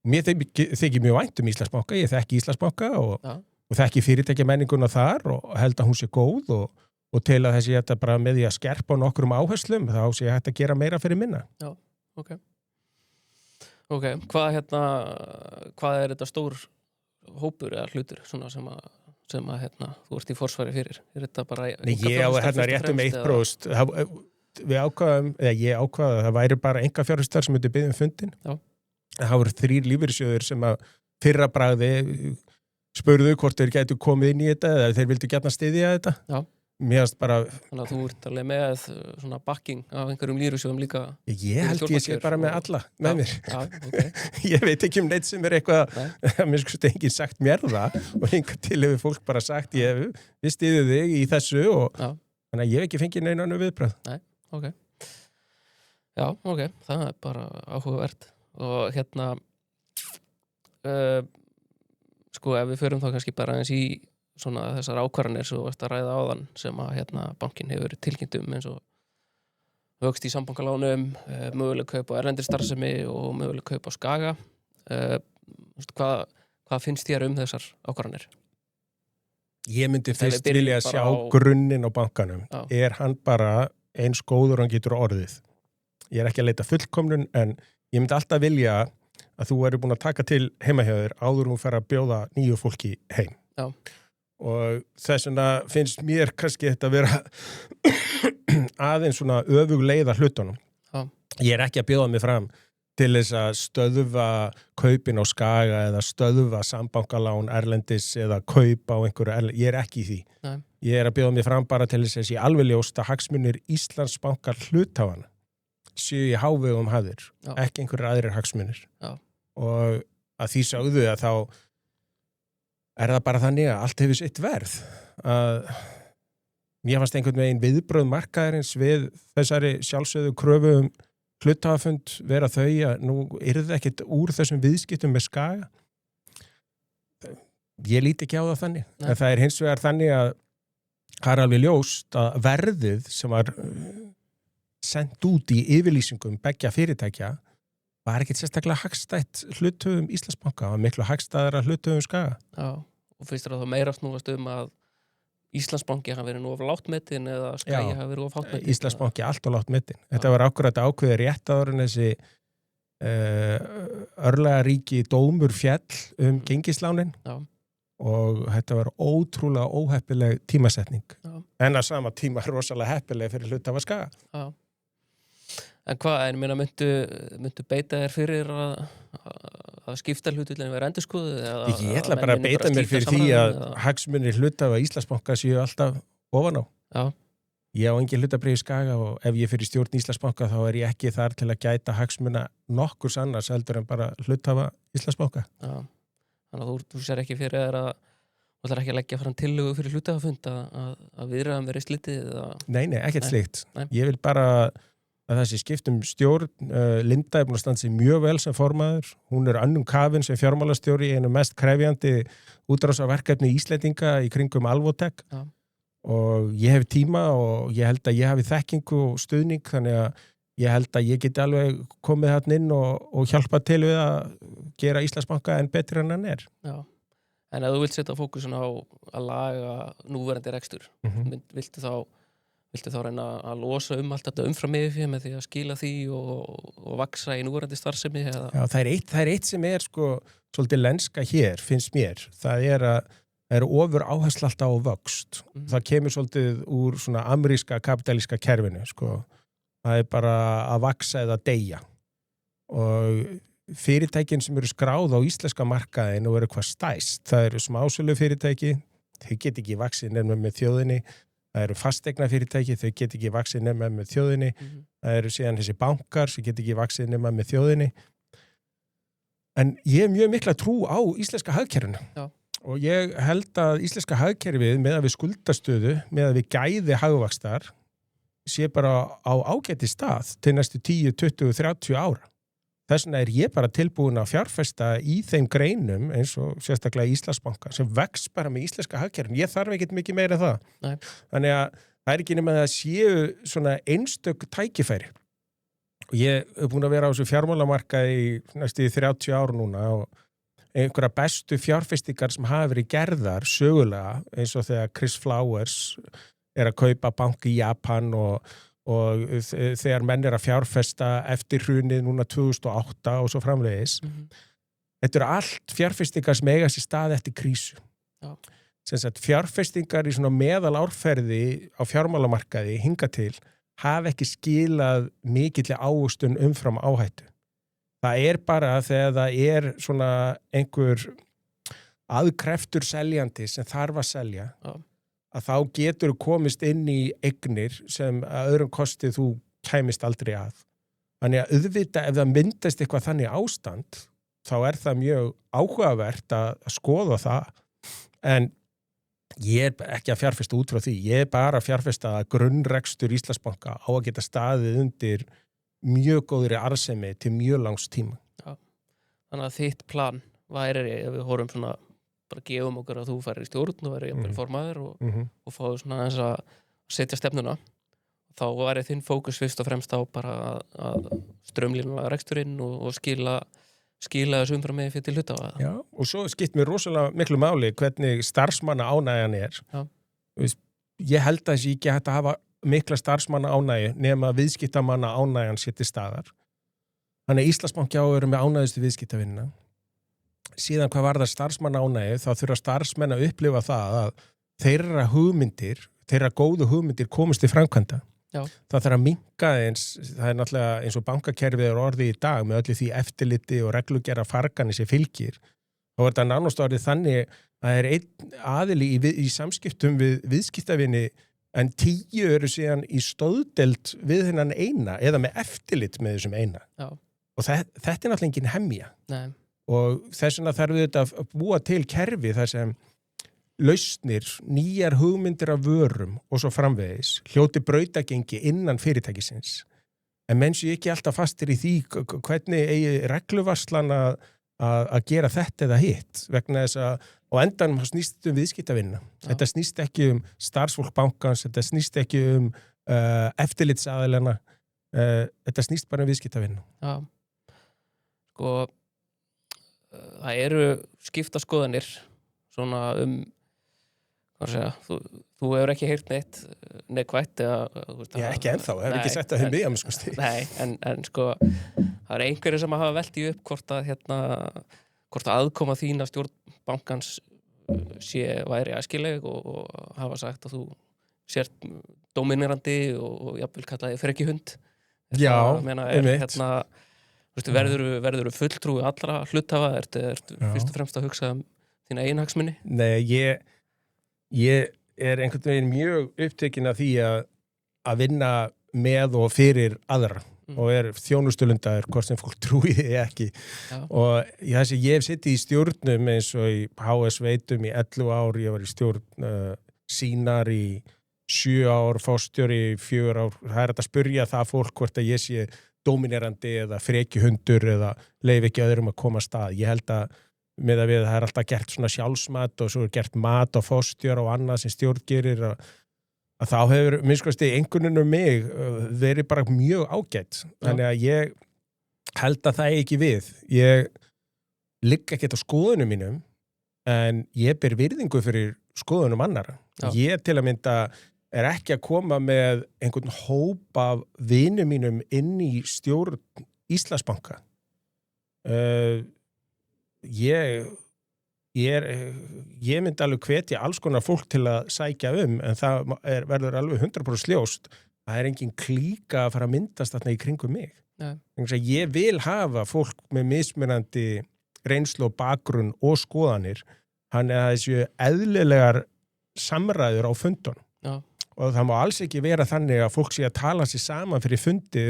Mér þykir mjög vænt Íslandsbanka, ég þekki Íslandsbanka og þekki fyrirtækjamenninguna þar og held að hún sé góð og til að þessi þetta bara með því að skerpa á nokkrum áherslum, þá sé hægt að gera meira fyrir minna. Já, ok. Ok, hvað er þetta stór hópur eða hlutur svona sem að þú ert í forsvari fyrir? Er þetta bara... Nei, ég á rétt 1%. Við ákvaðum, ég ákvaði að það væri bara einkafjárfestar sem myndi biðja fundin. Já. Það voru 3 lífeyrissjóðir sem að fyrra bragði spurðu hvort þeir gætu komið inn í þetta eða þeir vildu gjarna styðja þetta. Já. Mér finnst bara... Þannig að þú ert alveg með svona backing af einhverjum lífeyrissjóðum líka. Ég held ég sé bara með alla með mér. Já, ok. Ég veit ekki neitt sem eitthvað, mér sko enginn sagt mér það og hingað til hefur fólk bara sagt við styðjum þig í þessu og þannig að ég hef ekki fengið neina annar viðbröð. Nei, ok. Já, ok, það er bara áhugavert og sko ef við förum þá kannski bara eins í svona þessar ákvarðanir svo varst að ræða áðan sem að bankin hefur tilkynnt eins og vöxt í sambankalánum, möguleg kaup á erlendri starfsemi og möguleg kaup á Skaga. Hvað finnst þér þessar ákvarðanir? Ég myndi fyrst vilja sjá grunninn á bankanum. Já. Er hann bara eins góður hann getur orðið? Ég er ekki að leita fullkomnun en ég myndi alltaf vilja að þú eru búin að taka til heimahjáður áður hún fer að bjóða nýju fólki heim. Já. Og þess vegna finnst mér kannski þetta að vera aðeins svona öfug leiða hlutunum. Já. Ég er ekki að bjóða mig fram til þess að stöðva kaupin á Skaga eða stöðva sambankalán erlendis eða kaup á einhverju ég er ekki í því. Nei. Ég er að bjóða mig fram bara til þess að ég alveg ljóst að hagsmunir Íslandsbankar hluthafana séu í hávegum hafðir, ekki einhverjir aðrir hagsmunir. Já. Og að því sögðu að þá er það bara þannig að allt hefur sitt verð. Mér fannst einhvern veginn viðbrögð markaðarins við þessari sjálfsögðu kröfu hluthafafund vera þau að nú yrði ekkert úr þessum viðskiptum með Skaga. Ég líti ekki á það þannig. En það er hins vegar þannig að það er alveg ljóst að verðið sem var sendt út í yfirlýsingum beggja fyrirtækja var ekkert sérstaklega hagstætt hluthöfum Íslandsbanka og miklu hagstæðara hluthöfum Skaga. Já, og finnst þér að það meira snúast að Íslandsbanki hafi verið nú of lágt metin eða Skagi hafi verið of hátt metin? Íslandsbanki allt of lágt metin. Þetta var akkurat ákveðið rétt áður en þessi örlagaríki dómur fjall gengislánin og þetta var ótrúlega óheppileg tímasetning. En að sama tíma rosalega heppileg fyrir hluthafa Skaga. Já. En hvað, myndu beita þér fyrir að skipta hlutullin vera endurskoðuð? Ég ætla bara að beita mér fyrir því að hagsmunir hluthafa Íslandsbanka séu alltaf ofan á. Já. Ég á engin hlutabréf í Skaga og ef ég fyrir stjórn Íslandsbanka þá er ég ekki þar til að gæta hagsmuna nokkurs annars heldur en bara hluthafa Íslandsbanka. Já. Þannig að þú sér ekki fyrir þér að þú ætlar ekki að leggja fram tillögu fyrir hluthafafund að viðræðum verið slitið? Nei, ekkert slíkt. Ég vil bara að þessi skiptum stjórn, Linda er búin að standa sig mjög vel sem formaður. Hún er önnum kafin sem fjármálastjóri í einu mest krefjandi útrásarverkefni Íslendinga í kringum Alvotech. Já. Og ég hef tíma og ég held að ég hafi þekkingu og stuðning þannig að ég held að ég geti alveg komið þarna inn og hjálpa til við að gera Íslandsbanka en betri en hann er. Já. En ef þú vilt setja fókusin á að laga núverandi rekstur, viltu þá reyna að losa allt þetta umfram yfir með því að skila því og vaksa í núverandi starfsemi? Eða? Já, það er eitt sem er svolítið lenska hér, finnst mér. Það er ofur áhersla alltaf á vöxt. Það kemur svolítið úr svona ameríska kapitalíska kerfinu, Það er bara að vaksa eða deyja. Og fyrirtækin sem eru skráð á íslenska markaðin og eru hvað stæst, það eru smásölu fyrirtæki, þau get ekki vaxið nema með þjóðinni. Það eru fasteigna fyrirtæki, þau get ekki vaxið nema með þjóðinni. Það eru síðan þessi bankar sem get ekki vaxið nema með þjóðinni. En ég hef mjög mikla trú á íslenska hagkerfinu. Já. Og ég held að íslenska hagkerfið með að við skuldastöðu, með að við gæði hagvaxtar, sé bara á ágæti stað til næstu 10, 20, 30 ára. þess vegna ég bara tilbúin að fjárfesta í þeim greinum eins og sérstaklega Íslandsbanka sem vex bara með íslenska hagkerfin. Ég þarf ekkert mikið meira það. Nei. Þannig að það ekki nema að það séu svona einstök tækifæri. Og ég hef búin að vera á þessu fjármálamarkaði í næstu 30 ár núna og einhverja bestu fjárfestingar sem hafa verið gerðar sögulega eins og þegar Chris Flowers að kaupa bank í Japan og þegar menn að fjárfesta eftir hrunið núna 2008 og svo framvegis. Þetta eru allt fjárfestingar sem eiga sér stað eftir krísu. Já. Sem sagt fjárfestingar í svona meðal árferði á fjármálamarkaði hinga til hafa ekki skilað mikilli ávöxtun umfram áhættu. Það bara þegar það svona einhver aðkreftur seljandi sem þarf að selja, að þá getur komist inn í eignir sem að öðrum kosti þú kæmist aldrei að. Þannig að auðvitað ef það myndast eitthvað þannig ástand, þá það mjög áhugavert að skoða það. En ég ekki að fjárfesta út frá því. Ég bara að fjárfesta að grunnrekstur Íslandsbanka á að geta staðið undir mjög góðri arðsemi til mjög langs tíma. Já. Þannig að þitt plan væri, ef við horfum svona, bara gefum okkur að þú færir í stjórn og væri jafnvel formaður og fáið svona aðeins að setja stefnuna. Þá væri þinn fókus fyrst og fremst á bara að strömlínulega reksturinn og skila þessu umfram með fyrir til hluta. Já, og svo skipt mér rosalega miklu máli hvernig starfsmanna ánægjan Já. Ég held að þessi ekki hægt að hafa mikla starfsmanna ánægju nema viðskiptamanna ánægjan sér til staðar. Þannig að Íslandsbanki á að vera með ánægjustu viðskiptavinna. Síðan hvað varðar starfsmanna ánægju þá þurfa starfsmenn að upplifa það að þeirra góðu hugmyndir komist til framkvæmda. Já. Það þarf að minnka það náttúrulega eins og bankakerfið orðið í dag með öllu því eftirliti og reglugerða fargani sem fylgir. Þá þetta nánast orðið þannig að einn aðili í samskiptum við viðskiptavinni en 10 eru síðan í stóðdeild við þennan eina eða með eftirlit með þessum eina. Já. Og þetta náttúrulega engin hemja. Nei. Og þess vegna þarf þetta að búa til kerfi þar sem lausnir, nýjar hugmyndir af vörum og svo framvegis, hljóti brautagengi innan fyrirtækisins. En menn sé ekki alltaf fastir í því hvernig eigi regluvarslan að gera þetta eða hitt, vegna þess að á endanum snýst viðskiptavinna. Þetta snýst ekki starfsfólk bankans, þetta snýst ekki eftirlitsaðilana, þetta snýst bara viðskiptavinna. Já. Sko, það eru skipta skoðanir svona þú hefur ekki heyrt neitt neikvætt ekki ennþá, hefur ekki sett að höfum við Nei, en sko það einhverjir sem hafa velt í upp hvort að aðkoma þína stjórn bankans væri æskileg og hafa sagt að þú sért dóminerandi og jafnvel kallaði frekjuhund. Já, einmitt. Verður fulltrúi allra hluthafa, ertu fyrst og fremst að hugsa þína eiginhagsmuni? Nei, ég einhvern veginn mjög upptekinn af því að vinna með og fyrir aðra og þjónustulundaður hvort sem fólk trúi því ekki. Já. Og ég hef sittið í stjórnum eins og í HS Veitum í 11 ár, ég var í stjórn Sínar í 7 ár, fórstjóri í 4 ár. Það hægt að spyrja það fólk hvort að ég sé dóminerandi eða frekjuhundur eða leyfi ekki öðrum að koma að stað. Ég held að með að það alltaf gert svona sjálfsmat og svo gert mat á fórstjóra og annað sem stjórn gerir að þá hefur minnskosti einhvernum mig verið bara mjög ágætt. Þannig að ég held að það ekki við. Ég ligg ekkert á skoðunum mínum en ég ber virðingu fyrir skoðunum annara. Já. Ég til að mynda ekki að koma með einhvern hóp af vinum mínum inn í stjórn Íslandsbanka. Ég myndi alveg hvetja alls konar fólk til að sækja en það verður alveg 100% ljóst. Það engin klíka að fara að myndast þarna í kringum mig. Ég vil hafa fólk með mismunandi reynslu og bakgrunn og skoðanir, þannig að þessu eðlilegar samræður á fundunum. Já. Og það má alls ekki vera þannig að fólk sé að tala sér saman fyrir fundi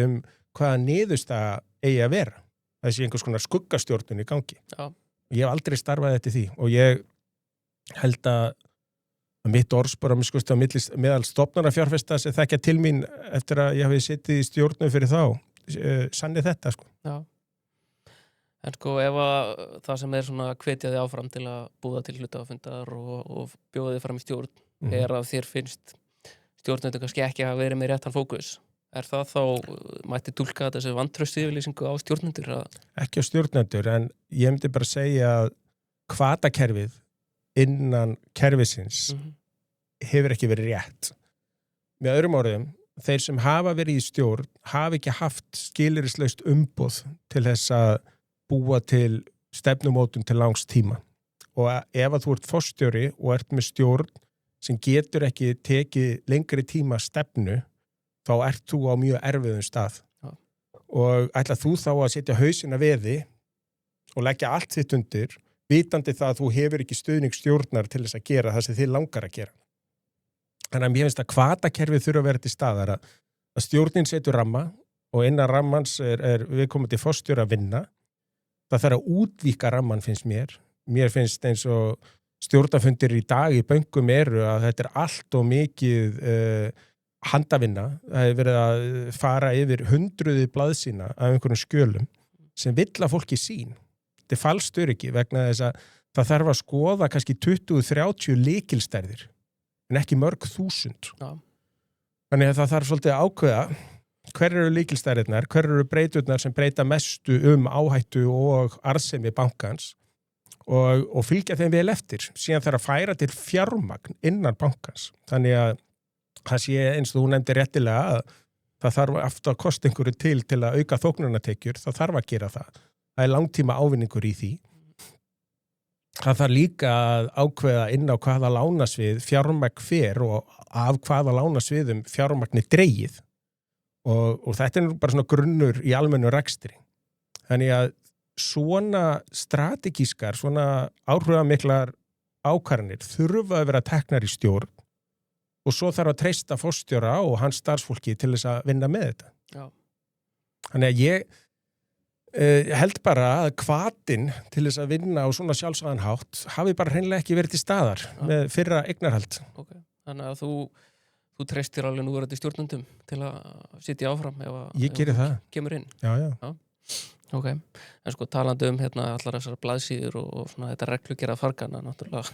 hvaða niðurstaða eigi að vera. Það sé einhvers konar skuggastjórnun í gangi. Já. Ég hef aldrei starfað eftir því og ég held að mitt orðspor meðal stofnanafjárfesta sem þekkja til mín eftir að ég hafi sittið í stjórnum fyrir þá, sanni þetta sko. Já. En sko ef að það sem svona hvetja þig áfram til að búða til hluthafafundar og bjóða þig fram í stjórn er að þér finnst stjórnendur kannski ekki að vera með réttan fókus. Er það þá, mætti túlka þessu vantraustsyfirlýsingu á stjórnendur? Ekki á stjórnendur, en ég myndi bara segja að hvatakerfið innan kerfisins hefur ekki verið rétt. Með öðrum orðum, þeir sem hafa verið í stjórn hafa ekki haft skilyrðislaust umboð til þess að búa til stefnumótun til langs tíma. Og ef að þú ert forstjóri og ert með stjórn sem getur ekki tekið lengri tíma stefnu, þá ert þú á mjög erfiðum stað. Ja. Og ætla þú þá að setja hausina veði og leggja allt þitt undir, vitandi það að þú hefur ekki stuðning stjórnar til þess að gera það sem þið langar að gera. Þannig að mér finnst að hvatakerfið þurfa að vera til staðar að stjórnin setur ramma og innan rammans er viðkomandi forstjóri að vinna. Það þarf að útvíka ramman finnst mér. Mér finnst eins og stjórnafundir í dag í bönkum eru að þetta er allt og mikið handavinna. Það hefur verið að fara yfir hundruði blaðsína af einhverjum skjölum sem vill að fólki sín. Þetta er falskt öryggi vegna þess að það þarf að skoða kannski 20-30 lykilstærðir en ekki mörg þúsund. Já. Þannig að það þarf svolítið að ákveða hver eru lykilstærðirnar, hver eru breyturnar sem breyta mestu áhættu og arðsemi bankans og fylgja þeim vel eftir. Síðan þarf að færa til fjármagn innan bankans. Þannig að það sé eins og þú nefndi réttilega að það þarf aftur að kosta einhverju til að auka þóknunartekjur, það þarf að gera það. Það er langtíma ávinningur í því. Það þarf líka að ákveða inn á hvaða lánasvið fjármagn fer og af hvaða lánasviðum fjármagni dregið. Og þetta er bara svona grunnur í almennu rekstri. Þannig að svona strategískar, svona áhrifamiklar ákvarðanir þurfa að vera teknar í stjórn og svo þarf að treysta forstjóra og hans starfsfólki til þess að vinna með þetta. Já. Þannig að ég held bara að hvatinn til þess að vinna á svona sjálfsagðan hátt hafi bara hreinlega ekki verið til staðar með fyrra eignarhald. Okay. Þannig að þú treystir alveg núverandi stjórnendum til að sitja áfram Ég geri það. Kemur inn. Já. Ok, en sko talandi allar þessar blaðsíður og svona þetta reglugerða fargana, náttúrulega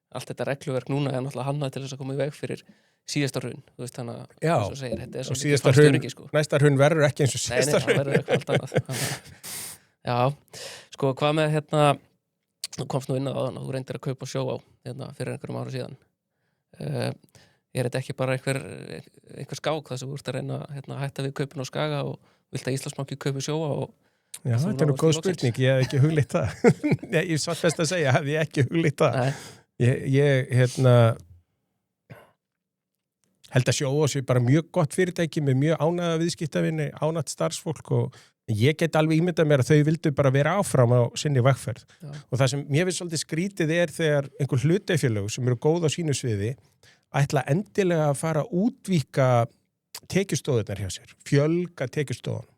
allt þetta regluverk núna er náttúrulega hannað til þess að koma í veg fyrir síðasta hrun, þú veist þannig að eins og segir, þetta er svo mikið falskt öryggi sko. Næsta hrun verður ekki eins og síðasta hrun. Nei, það verður eitthvað allt annað. Já, sko hvað með þú komst nú inn á þann og þú reyndir að kaupa sjó á fyrir einhverjum ára síðan. Er þetta ekki bara einhver skák þar sem þú ert að reyna að hætta við kaupin á Skaga og vilt að Íslandsbanki kaupi sjóa og Já, þetta er nú góð spurning, ég hef ekki huglýtt það. Ég satt best að segja, hef ég ekki huglýtt það. Ég held að Sjóvá sé bara mjög gott fyrirtæki með mjög ánægða viðskiptavinni, ánægt starfsfólk og ég get alveg ímyndað mér að þau vildu bara vera áfram á sinni vegferð. Já. Og það sem mér finnst svolítið skrítið er þegar einhver hlutafélög sem eru góð á sínu sviði ætla endilega að fara að útvíka tekjustóðurnar hjá sér, fjölga tekjustóðunum.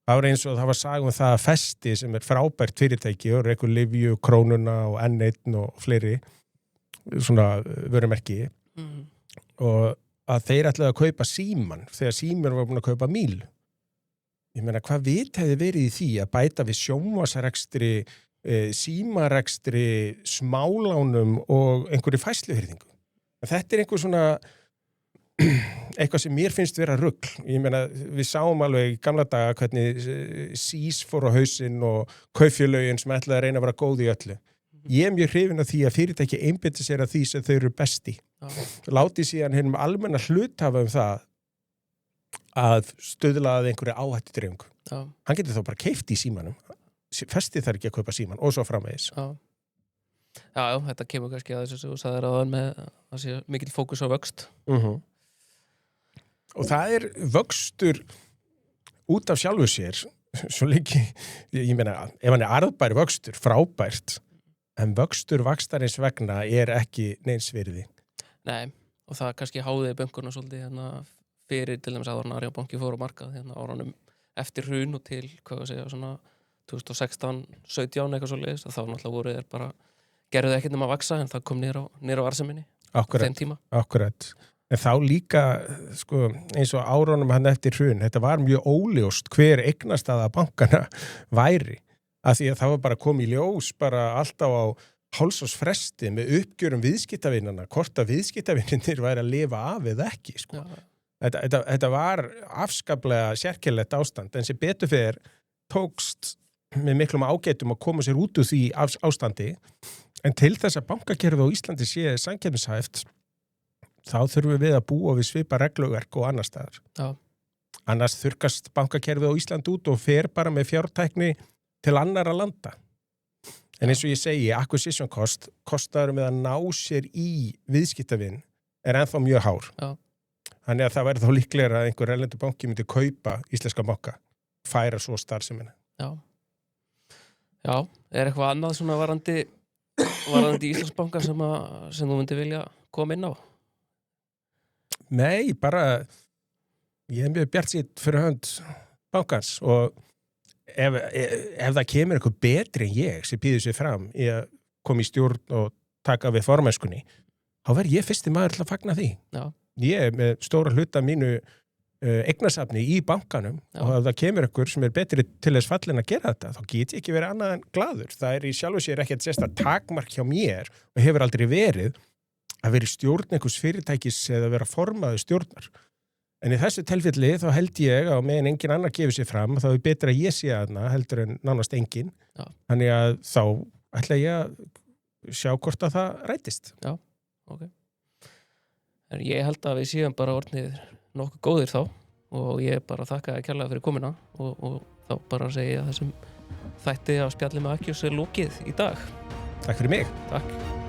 Það var eins og það var sagum það að Festi sem er frábært fyrirtæki og rekur Livju, Krónuna og N1 og fleiri svona vörumerki og að þeir ætlaði að kaupa Síman þegar Síman var búin að kaupa Míl. Ég meina, hvað vit hefði verið í því að bæta við sjónvarpsrekstri, símarekstri, smálánum og einhverju færsluhyrðingu. Þetta er einhver svona eitthvað sem mér finnst vera rugl. Ég meina, við sáum alveg í gamla daga hvernig SÍS fór á hausinn og kaupfélögin sem ætlaði að reyna að vera góð í öllu. Ég er mjög hrifinn af því að fyrirtæki einbeiti sér að því sem þau eru besti. Láti síðan hennum almenna hluthafa það að stuðla að einhverju áhættudreifingu. Hann getur þá bara keypt í Símanum. Festi þarf ekki að kaupa Síman og svo framvegis. Já, þetta kemur kannski að þessu sem þú sagðir áðan með að sé mikill fókus á vöxt. Og það er vöxtur út af sjálfu sér, svo líki, ég meina, ef hann er arðbær vöxtur, frábært, en vöxtur vaxtarins vegna er ekki neins virði. Nei, og það kannski háði bönkurna svolítið fyrir til dæmis áður en Arion banki fór á markað árunum eftir hrun og til, hvað að segja, svona 2016, 17 eitthvað svoleiðis, að þá náttúrulega voru þeir bara gerðu ekkert nema að vaksa en það kom niður á arðseminni á þeim tíma. Akkurat. En þá líka, sko, eins og árunum hann eftir hrun, þetta var mjög óljóst hver eignastaða bankana væri. Af því að það var bara komið í ljós bara alltaf á hálfsársfresti með uppgjörum viðskiptavinnana, hvort að viðskiptavinnir væri að lifa af eða ekki, sko. Þetta var afskaplega sérkennilegt ástand, en sem betur fyrir tókst með miklum ágætum að koma sér út úr því ástandi, en til þess að bankakerfið á Íslandi sé samkeppnishæft, þá þurfum við að búa við svipa regluverk og annars staðar. Já. Annars þurrkast bankakerfið á Íslandi út og fer bara með fjártækni til annara landa. En eins og ég segi, acquisition cost, kostnaður með að ná sér í viðskiptavin er ennþá mjög hár. Já. Þannig að það verður þá líklega að einhver erlendur banki myndi kaupa íslenska banka, færa svo starfsemina. Já. Já, er eitthvað annað svona varandi Íslandsbanka sem þú myndi vilja koma inn á? Nei, bara ég mjög bjartsýnn fyrir hönd bankans og ef það kemur eitthvað betri en ég sem býður sér fram í að koma í stjórn og taka við formennskunni, þá verð ég fyrsti maður til að fagna því. Já. Ég er með stóra hluta mínu eignasafni í bankanum. Já. Og ef það kemur eitthvað sem er betri til þess fallin að gera þetta, þá get ég ekki verið annað en glaður. Það er í sjálfu sér ekkert sérstakt takmark hjá mér og hefur aldrei verið að vera í stjórn einhvers fyrirtækis eða vera formaður stjórnar. En í þessu tilfelli þá held ég að meðan engin annar gefur sér fram, þá er betra að ég sé þarna heldur en nánast engin. Já. Þannig að þá ætla ég að sjá hvort að það rætist. Já, ok. En ég held að við séum bara orðnið nokkuð góðir þá og ég bara þakka þér kærlega fyrir komuna og þá bara segja þessum þætti af spjalli með Akkios er lokið í dag. Takk fyrir mig. Takk.